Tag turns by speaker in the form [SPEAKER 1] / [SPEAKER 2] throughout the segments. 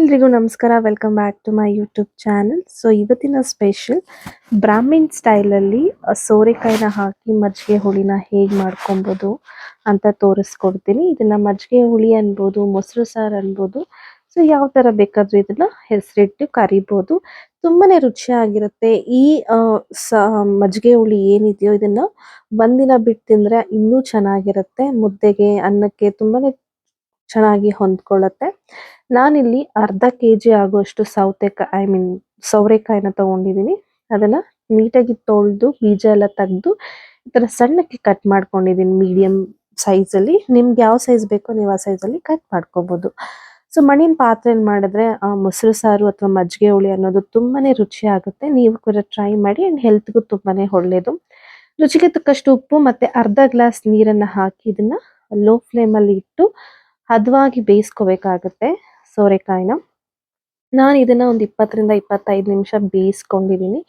[SPEAKER 1] ಎಲ್ರಿಗೂ ನಮಸ್ಕಾರ. Welcome back to my YouTube channel. So ಇವತ್ತಿನ ಸ್ಪೆಷಲ್ ಬ್ರಾಹ್ಮಿನ್ ಸ್ಟೈಲಲ್ಲಿ ಸೋರೆಕಾಯಿನ ಹಾಕಿ ಮಜ್ಜಿಗೆ ಹುಳಿನ ಹೇಗೆ ಮಾಡ್ಕೊಬೋದು ಅಂತ ತೋರಿಸ್ಕೊಡ್ತೀನಿ. ಇದನ್ನ ಮಜ್ಜಿಗೆ ಹುಳಿ ಅನ್ಬೋದು, ಮೊಸರು ಸಾರು ಅನ್ಬೋದು. ಸೊ ಯಾವ ಥರ ಬೇಕಾದರೂ ಇದನ್ನ ಹೆಸರಿಟ್ಟು ಕರಿಬೋದು. ತುಂಬಾನೇ ರುಚಿಯಾಗಿರುತ್ತೆ. ಈ ಮಜ್ಜಿಗೆ ಹುಳಿ ಏನಿದೆಯೋ ಇದನ್ನ ಒಂದಿನ ಬಿಟ್ಟು ತಿಂದರೆ ಇನ್ನೂ ಚೆನ್ನಾಗಿರುತ್ತೆ. ಮುದ್ದೆಗೆ, ಅನ್ನಕ್ಕೆ ತುಂಬಾನೇ ಚೆನ್ನಾಗಿ ಹೊಂದ್ಕೊಳ್ಳುತ್ತೆ. ನಾನಿಲ್ಲಿ ಅರ್ಧ ಕೆಜಿ ಆಗುವಷ್ಟು ಸೌರೆಕಾಯಿನ ತಗೊಂಡಿದ್ದೀನಿ. ಅದನ್ನ ನೀಟಾಗಿ ತೊಳೆದು ಬೀಜ ಎಲ್ಲ ತೆಗೆದು ಈ ಥರ ಸಣ್ಣಕ್ಕೆ ಕಟ್ ಮಾಡ್ಕೊಂಡಿದ್ದೀನಿ ಮೀಡಿಯಂ ಸೈಜಲ್ಲಿ. ನಿಮ್ಗೆ ಯಾವ ಸೈಜ್ ಬೇಕೋ ನೀವು ಆ ಸೈಜಲ್ಲಿ ಕಟ್ ಮಾಡ್ಕೋಬೋದು. ಸೊ ಮಣ್ಣಿನ ಪಾತ್ರೆಯಲ್ಲಿ ಮಾಡಿದ್ರೆ ಮೊಸರು ಸಾರು ಅಥವಾ ಮಜ್ಜಿಗೆ ಹುಳಿ ಅನ್ನೋದು ತುಂಬಾನೇ ರುಚಿ ಆಗುತ್ತೆ. ನೀವು ಕೂಡ ಟ್ರೈ ಮಾಡಿ. ಆ್ಯಂಡ್ ಹೆಲ್ತ್ಗೂ ತುಂಬಾನೇ ಒಳ್ಳೆಯದು. ರುಚಿಗೆ ತಕ್ಕಷ್ಟು ಉಪ್ಪು ಮತ್ತೆ ಅರ್ಧ ಗ್ಲಾಸ್ ನೀರನ್ನು ಹಾಕಿ ಇದನ್ನ ಲೋ ಫ್ಲೇಮಲ್ಲಿ ಇಟ್ಟು ಹದವಾಗಿ ಬೇಯಿಸ್ಕೋಬೇಕಾಗುತ್ತೆ ಸೋರೆಕಾಯಿನ. ನಾನು ಇದನ್ನ ಒಂದು 20ರಿಂದ 25 ನಿಮಿಷ ಬೇಯಿಸ್ಕೊಂಡಿದ್ದೀನಿ.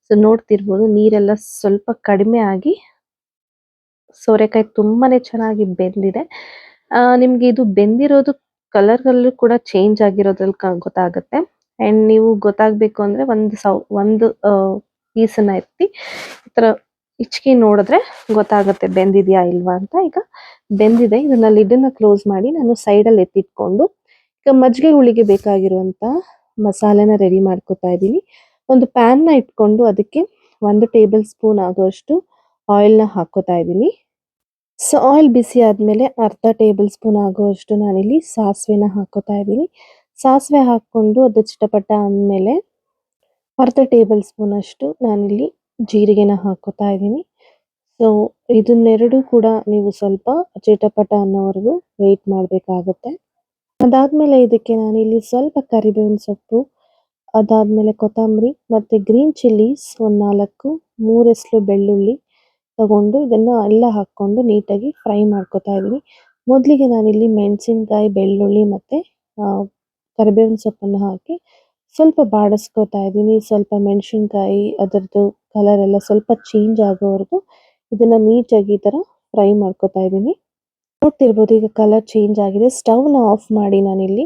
[SPEAKER 1] ಸೊ ನೋಡ್ತಿರ್ಬೋದು ನೀರೆಲ್ಲ ಸ್ವಲ್ಪ ಕಡಿಮೆ ಆಗಿ ಸೋರೆಕಾಯಿ ತುಂಬಾನೇ ಚೆನ್ನಾಗಿ ಬೆಂದಿದೆ. ನಿಮ್ಗೆ ಇದು ಬೆಂದಿರೋದು ಕಲರ್ಗಳಲ್ಲೂ ಕೂಡ ಚೇಂಜ್ ಆಗಿರೋದ್ರಲ್ಲಿ ಗೊತ್ತಾಗುತ್ತೆ. ಆ್ಯಂಡ್ ನೀವು ಗೊತ್ತಾಗಬೇಕು ಅಂದರೆ ಒಂದು ಪೀಸನ್ನು ಎತ್ತಿ ಈ ಥರ ಹಿಚ್ಕಿ ನೋಡಿದ್ರೆ ಗೊತ್ತಾಗುತ್ತೆ ಬೆಂದಿದೆಯಾ ಇಲ್ವಾ ಅಂತ. ಈಗ ಬೆಂದಿದೆ. ಇದನ್ನ ಲಿಡ್ಡನ್ನ ಕ್ಲೋಸ್ ಮಾಡಿ ನಾನು ಸೈಡಲ್ಲಿ ಎತ್ತಿಟ್ಕೊಂಡು ಈಗ ಮಜ್ಜಿಗೆ ಹುಳಿಗೆ ಬೇಕಾಗಿರುವಂಥ ಮಸಾಲೆನ ರೆಡಿ ಮಾಡ್ಕೊತಾ ಇದ್ದೀನಿ. ಒಂದು ಪ್ಯಾನ್ನ ಇಟ್ಕೊಂಡು ಅದಕ್ಕೆ 1 ಟೇಬಲ್ ಸ್ಪೂನ್ ಆಗುವಷ್ಟು ಆಯಿಲ್ನ ಹಾಕೋತಾ ಇದ್ದೀನಿ. ಸೊ ಆಯಿಲ್ ಬಿಸಿ ಆದಮೇಲೆ ಅರ್ಧ ಟೇಬಲ್ ಸ್ಪೂನ್ ಆಗುವಷ್ಟು ನಾನಿಲ್ಲಿ ಸಾಸಿವೆನ ಹಾಕೋತಾ ಇದ್ದೀನಿ. ಸಾಸಿವೆ ಹಾಕ್ಕೊಂಡು ಅದು ಚಿಟಪಟ ಅಂದಮೇಲೆ ಅರ್ಧ ಟೇಬಲ್ ಸ್ಪೂನ್ ಅಷ್ಟು ನಾನಿಲ್ಲಿ ಜೀರಿಗೆನ ಹಾಕೋತಾ ಇದ್ದೀನಿ. ಸೊ ಇದನ್ನೆರಡು ಕೂಡ ನೀವು ಸ್ವಲ್ಪ ಚಿಟಪಟ ಅನ್ನೋವರೆಗೂ ವೆಯ್ಟ್ ಮಾಡಬೇಕಾಗುತ್ತೆ. ಅದಾದಮೇಲೆ ಇದಕ್ಕೆ ನಾನಿಲ್ಲಿ ಸ್ವಲ್ಪ ಕರಿಬೇವಿನ ಸೊಪ್ಪು, ಅದಾದಮೇಲೆ ಕೊತ್ತಂಬರಿ ಮತ್ತು ಗ್ರೀನ್ ಚಿಲ್ಲೀಸ್ ಒಂದು 4, 3 ಎಸ್ಲು ಬೆಳ್ಳುಳ್ಳಿ ತಗೊಂಡು ಇದನ್ನು ಎಲ್ಲ ಹಾಕ್ಕೊಂಡು ನೀಟಾಗಿ ಫ್ರೈ ಮಾಡ್ಕೊತಾ ಇದ್ದೀನಿ. ಮೊದಲಿಗೆ ನಾನಿಲ್ಲಿ ಮೆಣಸಿನ್ಕಾಯಿ, ಬೆಳ್ಳುಳ್ಳಿ ಮತ್ತು ಕರಿಬೇವಿನ ಸೊಪ್ಪನ್ನು ಹಾಕಿ ಸ್ವಲ್ಪ ಬಾಡಿಸ್ಕೊತಾ ಇದ್ದೀನಿ. ಸ್ವಲ್ಪ ಮೆಣಸಿನ್ಕಾಯಿ ಅದರದ್ದು ಕಲರ್ ಎಲ್ಲ ಸ್ವಲ್ಪ ಚೇಂಜ್ ಆಗೋವರೆಗೂ ಇದನ್ನು ನೀಟಾಗಿ ಈ ಥರ ಫ್ರೈ ಮಾಡ್ಕೊತಾ ಇದ್ದೀನಿ. ನೋಡ್ತಿರ್ಬೋದು ಈಗ ಕಲರ್ ಚೇಂಜ್ ಆಗಿದೆ. ಸ್ಟವ್ನ ಆಫ್ ಮಾಡಿ ನಾನಿಲ್ಲಿ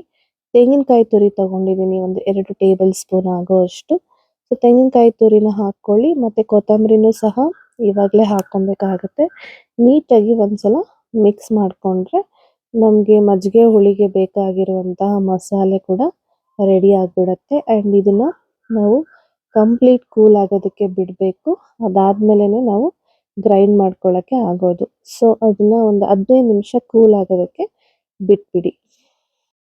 [SPEAKER 1] ತೆಂಗಿನಕಾಯಿ ತುರಿ ತಗೊಂಡಿದ್ದೀನಿ, ಒಂದು 2 ಟೇಬಲ್ ಸ್ಪೂನ್ ಆಗೋವಷ್ಟು. ಸೊ ತೆಂಗಿನಕಾಯಿ ತುರಿನ ಹಾಕ್ಕೊಳ್ಳಿ ಮತ್ತು ಕೊತ್ತಂಬರಿನೂ ಸಹ ಇವಾಗಲೇ ಹಾಕ್ಕೊಬೇಕಾಗುತ್ತೆ. ನೀಟಾಗಿ ಒಂದ್ಸಲ ಮಿಕ್ಸ್ ಮಾಡಿಕೊಂಡ್ರೆ ನಮಗೆ ಮಜ್ಜಿಗೆ ಹುಳಿಗೆ ಬೇಕಾಗಿರುವಂತಹ ಮಸಾಲೆ ಕೂಡ ರೆಡಿ ಆಗಿಬಿಡತ್ತೆ. ಆ್ಯಂಡ್ ಇದನ್ನು ನಾವು ಕಂಪ್ಲೀಟ್ ಕೂಲ್ ಆಗೋದಕ್ಕೆ ಬಿಡಬೇಕು. ಅದಾದಮೇಲೆ ನಾವು ಗ್ರೈಂಡ್ ಮಾಡ್ಕೊಳ್ಳೋಕ್ಕೆ ಆಗೋದು. ಸೊ ಅದನ್ನು ಒಂದು 15 ನಿಮಿಷ ಕೂಲ್ ಆಗೋದಕ್ಕೆ ಬಿಟ್ಬಿಡಿ.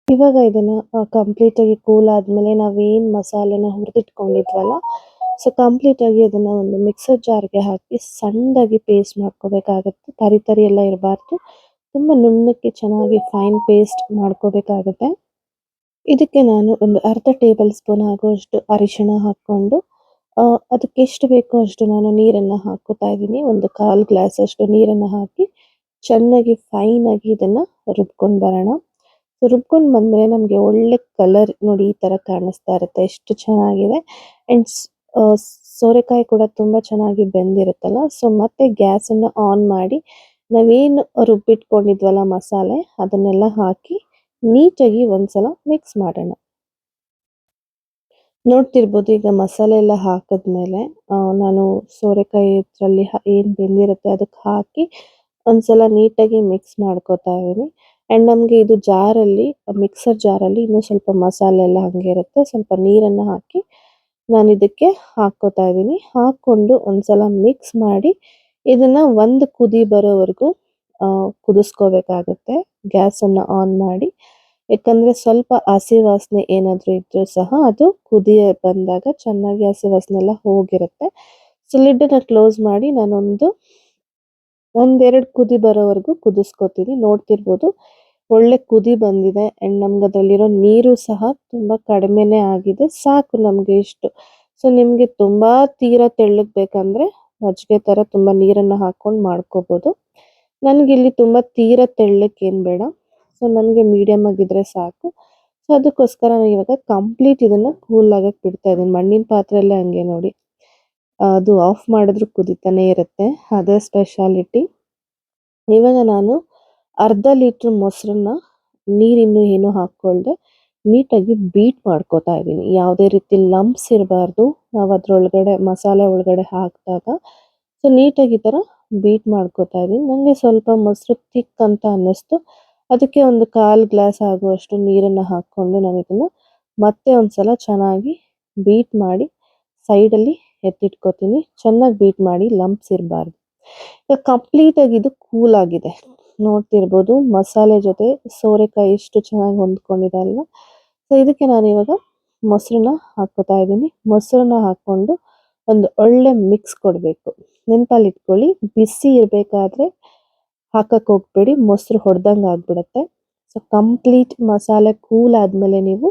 [SPEAKER 1] ಇವಾಗ ಇದನ್ನು ಕಂಪ್ಲೀಟಾಗಿ ಕೂಲ್ ಆದಮೇಲೆ ನಾವೇನು ಮಸಾಲೆನ ಹುರಿದಿಟ್ಕೊಂಡಿದ್ವಲ್ಲ, ಸೊ ಕಂಪ್ಲೀಟಾಗಿ ಅದನ್ನು ಒಂದು ಮಿಕ್ಸರ್ ಜಾರ್ಗೆ ಹಾಕಿ ಸಣ್ಣದಾಗಿ ಪೇಸ್ಟ್ ಮಾಡ್ಕೋಬೇಕಾಗತ್ತೆ. ತರಿ ಎಲ್ಲ ಇರಬಾರ್ದು, ತುಂಬ ನುಣ್ಣಕ್ಕೆ ಚೆನ್ನಾಗಿ ಫೈನ್ ಪೇಸ್ಟ್ ಮಾಡ್ಕೋಬೇಕಾಗುತ್ತೆ. ಇದಕ್ಕೆ ನಾನು ಒಂದು ಅರ್ಧ ಟೇಬಲ್ ಸ್ಪೂನ್ ಆಗುವಷ್ಟು ಅರಿಶಿಣ ಹಾಕ್ಕೊಂಡು ಅದಕ್ಕೆ ಎಷ್ಟು ಬೇಕೋ ಅಷ್ಟು ನಾನು ನೀರನ್ನು ಹಾಕೋತಾ ಇದ್ದೀನಿ. ಒಂದು 1/4 ಗ್ಲಾಸ್ ಅಷ್ಟು ನೀರನ್ನು ಹಾಕಿ ಚೆನ್ನಾಗಿ ಫೈನಾಗಿ ಇದನ್ನು ರುಬ್ಕೊಂಡು ಬರೋಣ. ಸೊ ರುಬ್ಕೊಂಡು ಬಂದಮೇಲೆ ನಮಗೆ ಒಳ್ಳೆ ಕಲರ್ ನೋಡಿ ಈ ಥರ ಕಾಣಿಸ್ತಾ ಇರುತ್ತೆ, ಎಷ್ಟು ಚೆನ್ನಾಗಿದೆ. ಆ್ಯಂಡ್ ಸೋರೆಕಾಯಿ ಕೂಡ ತುಂಬ ಚೆನ್ನಾಗಿ ಬೆಂದಿರುತ್ತಲ್ಲ. ಸೊ ಮತ್ತೆ ಗ್ಯಾಸನ್ನು ಆನ್ ಮಾಡಿ ನಾವೇನು ರುಬ್ಬಿಟ್ಕೊಂಡಿದ್ವಲ್ಲ ಮಸಾಲೆ ಅದನ್ನೆಲ್ಲ ಹಾಕಿ ನೀಟಾಗಿ ಒಂದ್ಸಲ ಮಿಕ್ಸ್ ಮಾಡೋಣ. ನೋಡ್ತಿರ್ಬೋದು ಈಗ ಮಸಾಲೆ ಎಲ್ಲ ಹಾಕಿದ್ಮೇಲೆ ನಾನು ಸೋರೆಕಾಯಿ ಇದರಲ್ಲಿ ಏನು ಬೆಂದಿರುತ್ತೆ ಅದಕ್ಕೆ ಹಾಕಿ ಒಂದ್ಸಲ ನೀಟಾಗಿ ಮಿಕ್ಸ್ ಮಾಡ್ಕೋತಾ ಇದ್ದೀನಿ. ಆ್ಯಂಡ್ ನಮಗೆ ಇದು ಮಿಕ್ಸರ್ ಜಾರಲ್ಲಿ ಇನ್ನೂ ಸ್ವಲ್ಪ ಮಸಾಲೆ ಎಲ್ಲ ಹಾಗೆ ಇರುತ್ತೆ. ಸ್ವಲ್ಪ ನೀರನ್ನು ಹಾಕಿ ನಾನು ಇದಕ್ಕೆ ಹಾಕ್ಕೋತಾ ಇದ್ದೀನಿ. ಹಾಕ್ಕೊಂಡು ಒಂದ್ಸಲ ಮಿಕ್ಸ್ ಮಾಡಿ ಇದನ್ನು ಒಂದು ಕುದಿ ಬರೋವರೆಗೂ ಕುದಿಸ್ಕೋಬೇಕಾಗುತ್ತೆ. ಗ್ಯಾಸನ್ನು ಆನ್ ಮಾಡಿ, ಯಾಕಂದರೆ ಸ್ವಲ್ಪ ಹಸಿ ವಾಸನೆ ಏನಾದರೂ ಇದ್ರೂ ಸಹ ಅದು ಕುದಿ ಬಂದಾಗ ಚೆನ್ನಾಗಿ ಹಸಿ ವಾಸನೆ ಎಲ್ಲ ಹೋಗಿರುತ್ತೆ. ಸೊ ಲಿಡ್ಡನ್ನು ಕ್ಲೋಸ್ ಮಾಡಿ ನಾನೊಂದು 1-2 ಕುದಿ ಬರೋವರೆಗೂ ಕುದಿಸ್ಕೊತೀನಿ. ನೋಡ್ತಿರ್ಬೋದು ಒಳ್ಳೆ ಕುದಿ ಬಂದಿದೆ. ಆ್ಯಂಡ್ ನಮ್ಗೆ ಅದರಲ್ಲಿರೋ ನೀರು ಸಹ ತುಂಬ ಕಡಿಮೆನೇ ಆಗಿದೆ. ಸಾಕು ನಮಗೆ ಇಷ್ಟು. ಸೊ ನಿಮಗೆ ತುಂಬ ತೀರಾ ತೆಳ್ಳಗೆ ಬೇಕಂದರೆ ಮಜ್ಜಿಗೆ ಥರ ತುಂಬ ನೀರನ್ನು ಹಾಕ್ಕೊಂಡು ಮಾಡ್ಕೋಬೋದು. ನನಗಿಲ್ಲಿ ತುಂಬ ತೀರಾ ತೆಳ್ಳಕ್ಕೆ ಏನು ಬೇಡ. ಸೊ ನನಗೆ ಮೀಡಿಯಮ್ ಆಗಿದ್ರೆ ಸಾಕು. ಸೊ ಅದಕ್ಕೋಸ್ಕರ ನಾನು ಇವಾಗ ಕಂಪ್ಲೀಟ್ ಇದನ್ನು ಕೂಲ್ ಆಗಕ್ಕೆ ಬಿಡ್ತಾ ಇದ್ದೀನಿ. ಮಣ್ಣಿನ ಪಾತ್ರೆಯಲ್ಲೇ ಹಂಗೆ ನೋಡಿ, ಅದು ಆಫ್ ಮಾಡಿದ್ರು ಕುದಿತಾನೆ ಇರುತ್ತೆ, ಅದೇ ಸ್ಪೆಷಾಲಿಟಿ. ಇವಾಗ ನಾನು ಅರ್ಧ ಲೀಟ್ರ್ ಮೊಸರನ್ನ ನೀರಿನ್ನೂ ಏನೂ ಹಾಕ್ಕೊಳ್ದೆ ನೀಟಾಗಿ ಬೀಟ್ ಮಾಡ್ಕೋತಾ ಇದ್ದೀನಿ. ಯಾವುದೇ ರೀತಿ ಲಂಪ್ಸ್ ಇರಬಾರ್ದು ನಾವು ಅದ್ರೊಳಗಡೆ ಮಸಾಲೆ ಒಳಗಡೆ ಹಾಕಿದಾಗ. ಸೊ ನೀಟಾಗಿ ಈ ಥರ ಬೀಟ್ ಮಾಡ್ಕೋತಾ ಇದ್ದೀನಿ. ನನಗೆ ಸ್ವಲ್ಪ ಮೊಸರು ಥಿಕ್ ಅಂತ ಅನ್ನಿಸ್ತು. ಅದಕ್ಕೆ ಒಂದು 1/4 ಗ್ಲಾಸ್ ಆಗುವಷ್ಟು ನೀರನ್ನು ಹಾಕ್ಕೊಂಡು ನಾನು ಇದನ್ನು ಮತ್ತೆ ಒಂದ್ಸಲ ಚೆನ್ನಾಗಿ ಬೀಟ್ ಮಾಡಿ ಸೈಡಲ್ಲಿ ಎತ್ತಿಟ್ಕೋತೀನಿ. ಚೆನ್ನಾಗಿ ಬೀಟ್ ಮಾಡಿ ಲಂಪ್ಸ್ ಇರಬಾರ್ದು. ಈಗ ಕಂಪ್ಲೀಟಾಗಿ ಇದು ಕೂಲ್ ಆಗಿದೆ. ನೋಡ್ತಿರ್ಬೋದು ಮಸಾಲೆ ಜೊತೆ ಸೋರೆಕಾಯಿ ಎಷ್ಟು ಚೆನ್ನಾಗಿ ಹೊಂದ್ಕೊಂಡಿದೆ ಅಲ್ವಾ. ಸೊ ಇದಕ್ಕೆ ನಾನು ಇವಾಗ ಮೊಸರನ್ನ ಹಾಕ್ಕೋತಾ ಇದ್ದೀನಿ. ಮೊಸರನ್ನ ಹಾಕ್ಕೊಂಡು ಒಂದು ಒಳ್ಳೆ ಮಿಕ್ಸ್ ಕೊಡಬೇಕು. ನೆನಪಲ್ಲಿ ಇಟ್ಕೊಳ್ಳಿ, ಬಿಸಿ ಇರಬೇಕಾದ್ರೆ ಹಾಕಕ್ಕೆ ಹೋಗ್ಬೇಡಿ, ಮೊಸರು ಹೊಡೆದಂಗೆ ಆಗ್ಬಿಡುತ್ತೆ. ಸೊ ಕಂಪ್ಲೀಟ್ ಮಸಾಲೆ ಕೂಲ್ ಆದಮೇಲೆ ನೀವು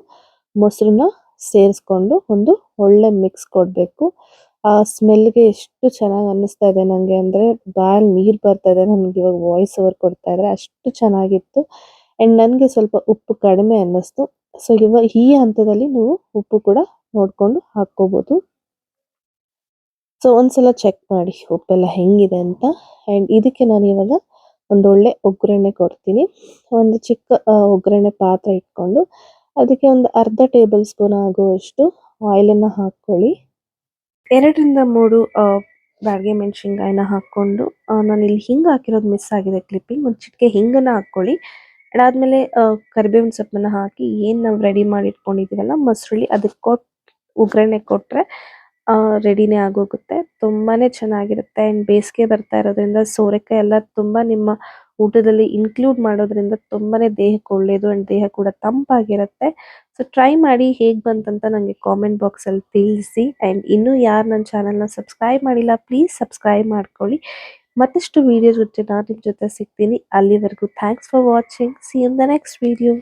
[SPEAKER 1] ಮೊಸರನ್ನ ಸೇರಿಸ್ಕೊಂಡು ಒಂದು ಒಳ್ಳೆ ಮಿಕ್ಸ್ ಕೊಡಬೇಕು. ಆ ಸ್ಮೆಲ್ಗೆ ಎಷ್ಟು ಚೆನ್ನಾಗಿ ಅನ್ನಿಸ್ತಾ ಇದೆ ನನಗೆ ಅಂದರೆ ಬಾಯಲ್ಲಿ ನೀರು ಬರ್ತಾ ಇದೆ ನನಗೆ ಇವಾಗ ವಾಯ್ಸ್ ಓವರ್ ಕೊಡ್ತಾ ಇದ್ರೆ, ಅಷ್ಟು ಚೆನ್ನಾಗಿತ್ತು. ಆ್ಯಂಡ್ ನನಗೆ ಸ್ವಲ್ಪ ಉಪ್ಪು ಕಡಿಮೆ ಅನ್ನಿಸ್ತು. ಸೊ ಇವಾಗ ಈ ಹಂತದಲ್ಲಿ ನೀವು ಉಪ್ಪು ಕೂಡ ನೋಡಿಕೊಂಡು ಹಾಕ್ಕೋಬೋದು. ಸೊ ಒಂದ್ಸಲ ಚೆಕ್ ಮಾಡಿ ಉಪ್ಪೆಲ್ಲ ಹೆಂಗಿದೆ ಅಂತ. ಆ್ಯಂಡ್ ಇದಕ್ಕೆ ನಾನು ಇವಾಗ ಒಂದೊಳ್ಳೆ ಒಗ್ಗರಣೆ ಕೊಡ್ತೀನಿ. ಒಂದು ಚಿಕ್ಕ ಒಗ್ಗರಣೆ ಪಾತ್ರೆ ಇಟ್ಕೊಂಡು ಅದಕ್ಕೆ ಒಂದು ಅರ್ಧ ಟೇಬಲ್ ಸ್ಪೂನ್ ಆಗುವಷ್ಟು ಆಯಿಲನ್ನು ಹಾಕ್ಕೊಳ್ಳಿ. 2-3 ಬ್ಯಾಡಗೆ ಮೆಣಸಿನ್ಕಾಯಿನ ಹಾಕ್ಕೊಂಡು ನಾನು ಇಲ್ಲಿ ಹಿಂಗೆ ಹಾಕಿರೋದು ಮಿಸ್ ಆಗಿದೆ ಕ್ಲಿಪ್ಪಿಂಗ್. ಒಂದು ಚಿಟಿಕೆ ಹಿಂಗನ್ನು ಹಾಕ್ಕೊಳ್ಳಿ. ಅದಾದಮೇಲೆ ಕರಿಬೇವಿನ ಸೊಪ್ಪನ್ನ ಹಾಕಿ ಏನು ನಾವು ರೆಡಿ ಮಾಡಿ ಇಟ್ಕೊಂಡಿದ್ದೀವಲ್ಲ ಮೊಸರುಳ್ಳಿ ಅದಕ್ಕೆ ಒಗ್ಗರಣೆ ಕೊಟ್ಟರೆ ರೆಡಿನೇ ಆಗೋಗುತ್ತೆ. ತುಂಬಾ ಚೆನ್ನಾಗಿರುತ್ತೆ. ಆ್ಯಂಡ್ ಬೇಸಿಗೆ ಬರ್ತಾ ಇರೋದ್ರಿಂದ ಸೋರೆಕಾಯಿ ಎಲ್ಲ ತುಂಬ ನಿಮ್ಮ ಊಟದಲ್ಲಿ ಇನ್ಕ್ಲೂಡ್ ಮಾಡೋದ್ರಿಂದ ತುಂಬಾ ದೇಹಕ್ಕೆ ಒಳ್ಳೆಯದು ಆ್ಯಂಡ್ ದೇಹ ಕೂಡ ತಂಪಾಗಿರುತ್ತೆ. ಸೊ ಟ್ರೈ ಮಾಡಿ ಹೇಗೆ ಬಂತಂತ ನನಗೆ ಕಾಮೆಂಟ್ ಬಾಕ್ಸಲ್ಲಿ ತಿಳಿಸಿ. ಆ್ಯಂಡ್ ಇನ್ನೂ ಯಾರು ನನ್ನ ಚಾನಲ್ನ ಸಬ್ಸ್ಕ್ರೈಬ್ ಮಾಡಿಲ್ಲ ಪ್ಲೀಸ್ ಸಬ್ಸ್ಕ್ರೈಬ್ ಮಾಡ್ಕೊಳ್ಳಿ. ಮತ್ತಷ್ಟು ವೀಡಿಯೋ ಜೊತೆ ನಾನು ನಿಮ್ಮ ಜೊತೆ ಸಿಗ್ತೀನಿ. ಅಲ್ಲಿವರೆಗೂ thanks for watching. C in the next video.